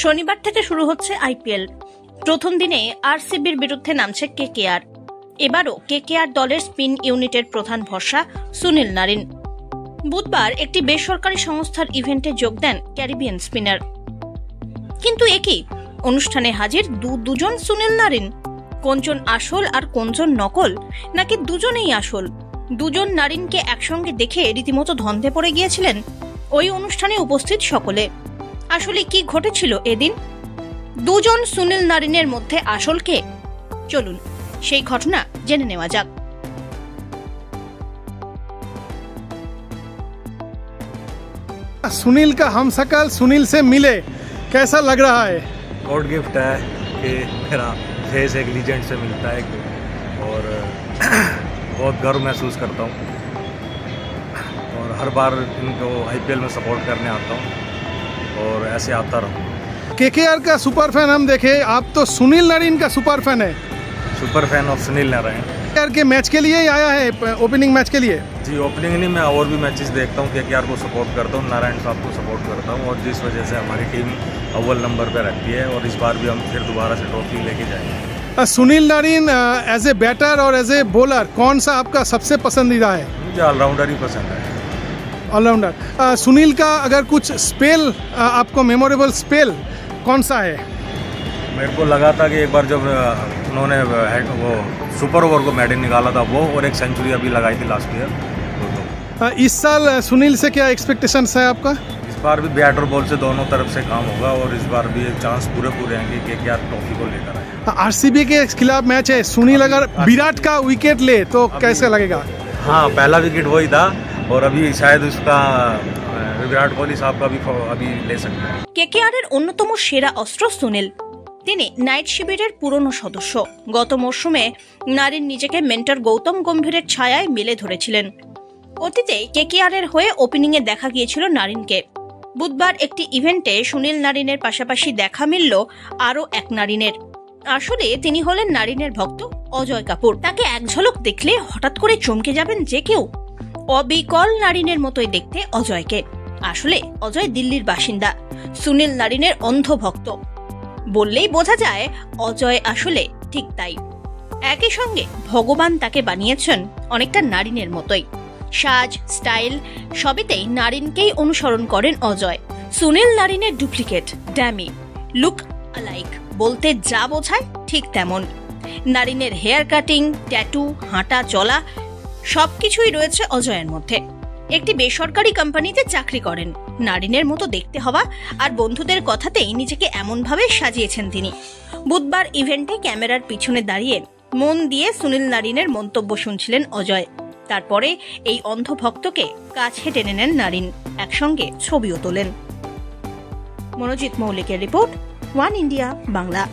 শনিবার থেকে শুরু হচ্ছে আইপিএল। প্রথম দিনে আরসিবির বিরুদ্ধে নামছে কেকেআর। এবারও কেকেআর দলের স্পিন ইউনিটের প্রধান ভরসা সুনীল নারিন। বুধবার একটি বেসরকারি সংস্থার ইভেন্টে যোগ দেন ক্যারিবিয়ান স্পিনার। কিন্তু একই অনুষ্ঠানে হাজির দুজন সুনীল নারিন। কোনজন আসল আর কোনজন নকল, নাকি দুজনেই আসল? দুজন নারিনকে একসঙ্গে দেখে রীতিমতো ধন্দে পড়ে গিয়েছিলেন ওই অনুষ্ঠানে উপস্থিত সকলে। আসলে কি ঘটেছিল এদিন? দুজন সুনীল নারিনের মধ্যে আসল কে? চলুন সেই ঘটনা জেনে নেওয়া যাক। सुनील का हमशक्ल सुनील से मिले, कैसा लग रहा है? गॉड गिफ्ट है कि मेरा फेस एक लीजेंड से मिलता है और बहुत गर्व महसूस करता हूँ और हर बार इनको आईपीएल में सपोर्ट करने आता हूँ और ऐसे आता रहूँ। केकेआर का सुपर फैन हम देखे, आप तो सुनील नारिन का सुपर फैन है। Super fan of Sunil Narayan. KKR के मैच के लिए ही आया है, ओपनिंग मैच के लिए? जी ओपनिंग नहीं, मैं और भी मैचेस देखता हूँ। केकेआर को सपोर्ट करता हूँ, नारायण साहब को सपोर्ट करता हूँ और जिस वजह से हमारी टीम अव्वल नंबर पर रहती है और इस बार भी हम फिर दोबारा से ट्रॉफी लेके जाएंगे। Sunil Narine as a batter और एज ए बॉलर कौन सा आपका सबसे पसंदीदा है? मुझे ऑलराउंडर ही पसंद है। ऑलराउंडर। सुनील का अगर कुछ स्पेल आपको मेमोरेबल स्पेल कौन सा है? मेरे को लगा था कि एक बार जब उन्होंने वो सुपर ओवर को मैडन निकाला था वो, और एक सेंचुरी अभी लगाई थी लास्ट ईयर। इस साल सुनील से क्या एक्सपेक्टेशंस है आपका? इस बार भी बैट और बॉल से दोनों तरफ से काम होगा और इस बार भी चांस पूरे हैं कि केकेआर ट्रॉफी को लेकर आए। आरसीबी के खिलाफ मैच है, सुनील अगर विराट का विकेट ले तो कैसे लगेगा? हाँ, पहला विकेट वही था और अभी शायद उसका विराट कोहली साहब का भी अभी ले सकते हैं। কেকেআরের অন্যতম সেরা অস্ত্র সুনীল। তিনি নাইট শিবিরের পুরনো সদস্য। গত মরশুমে নারিন নিজেকে মেন্টর গৌতম গম্ভীরের ছায়ায় মেলে ধরেছিলেন। অতীতে কেকেআরের হয়ে ওপেনিংয়ে দেখা গিয়েছিল নারিনকে। বুধবার একটি ইভেন্টে সুনীল নারিনের পাশাপাশি দেখা মিলল আরও এক নারিনের। আসলে তিনি হলেন নারিনের ভক্ত অজয় কাপুর। তাকে এক ঝলক দেখলে হঠাৎ করে চমকে যাবেন যে কেউ। অবিকল নারিনের মতোই দেখতে অজয়কে। আসলে অজয় দিল্লির বাসিন্দা, সুনীল নারিনের অন্ধ ভক্ত। বললেই বোঝা যায় অজয় আসলে ঠিক তাই। একই সঙ্গে ভগবান তাকে বানিয়েছেন অনেকটা নারিনের মতোই। সাজ, স্টাইল সবেতেই নারিনকেই অনুসরণ করেন অজয়। সুনীল নারিনের ডুপ্লিকেট, ড্যামি, লুক অ্যালাইক বলতে যা বোঝায় ঠিক তেমন। নারিনের হেয়ার কাটিং, ট্যাটু, হাঁটা চলা সবকিছুই রয়েছে অজয়ের মধ্যে। একটি বেসরকারি কোম্পানিতে চাকরি করেন। নারিনের মতো দেখতে হওয়া আর বন্ধুদের কথাতেই নিজেকে এমনভাবে সাজিয়েছেন তিনি। বুধবার ইভেন্টে ক্যামেরার পিছনে দাঁড়িয়ে মন দিয়ে সুনীল নারিনের মন্তব্য শুনছিলেন অজয়। তারপরে এই অন্ধ ভক্তকে কাছে টেনে নেন নারিন, একসঙ্গে ছবিও তোলেন। মনোজিৎ মৌলিকের রিপোর্ট, ওয়ান ইন্ডিয়া বাংলা।